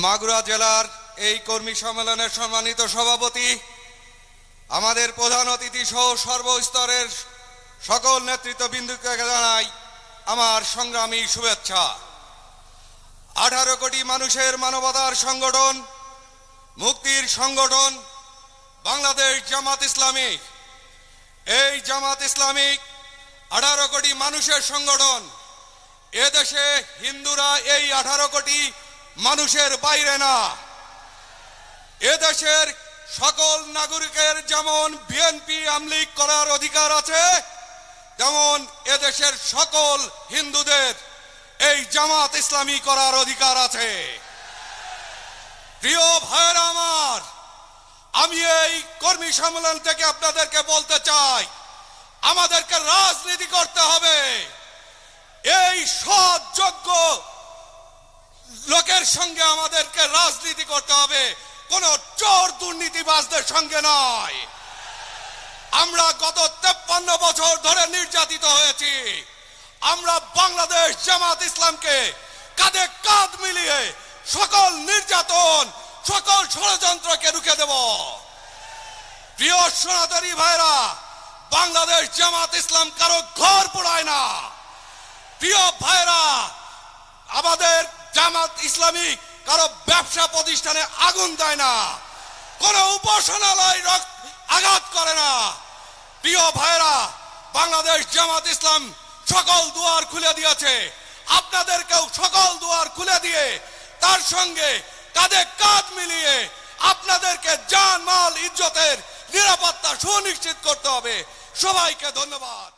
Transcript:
মাগুরা জেলার এই কর্মী সম্মেলনের সম্মানিত সভাপতি, আমাদের প্রধান অতিথি সহ সর্বস্তরের সকল নেতৃত্ববৃন্দকে জানাই আমার সংগ্রামী শুভেচ্ছা। 18 কোটি মানুষের মানবতার সংগঠন, মুক্তির সংগঠন বাংলাদেশ জামাত ইসলামী। এই জামাত ইসলামী 18 কোটি মানুষের সংগঠন। এদেশে হিন্দুরা এই 18 কোটি মানুষের বাইরে না। এদেশের সকল নাগরিকের যেমন বিএনপি আমলিগ করার অধিকার আছে, তেমন এদেশের সকল হিন্দুদের এই জামাত ইসলামী করার অধিকার আছে। প্রিয় ভাইরা আমার, আমি এই কর্মী সম্মেলন থেকে আপনাদেরকে বলতে চাই, আমাদেরকে রাজনীতি করতে হবে। এই সৎ যোগ্য লোকের সঙ্গে আমাদেরকে রাজনীতি করতে হবে, কোন চোর দুর্নীতিবাজদের সঙ্গে নয়। আমরা গত 53 বছর ধরে নির্যাতিত হয়েছি। আমরা বাংলাদেশ জামাত ইসলামকে কাঁধে কাঁধ মিলিয়ে সকল নির্যাতন, সকল ষড়যন্ত্রকে রুখে দেব। প্রিয় সনাতনী ভাইরা, বাংলাদেশ জামাত ইসলাম কারো ঘর পোড়ায় না। প্রিয় ভাইরা, আমাদের জামাত ইসলামী কারো ব্যবসা প্রতিষ্ঠানে আগুন দেয় না, কোন উপাসনালয় আঘাত করে না। প্রিয় ভাইরা, বাংলাদেশ জামাত ইসলাম সকল দুয়ার খুলে দিয়েছে। আপনাদেরকেও সকল দুয়ার খুলে দিয়ে তার সঙ্গে কাঁধে কাঁধ মিলিয়ে আপনাদেরকে জান মাল ইজ্জতের নিরাপত্তা সুনিশ্চিত করতে হবে। সবাইকে ধন্যবাদ।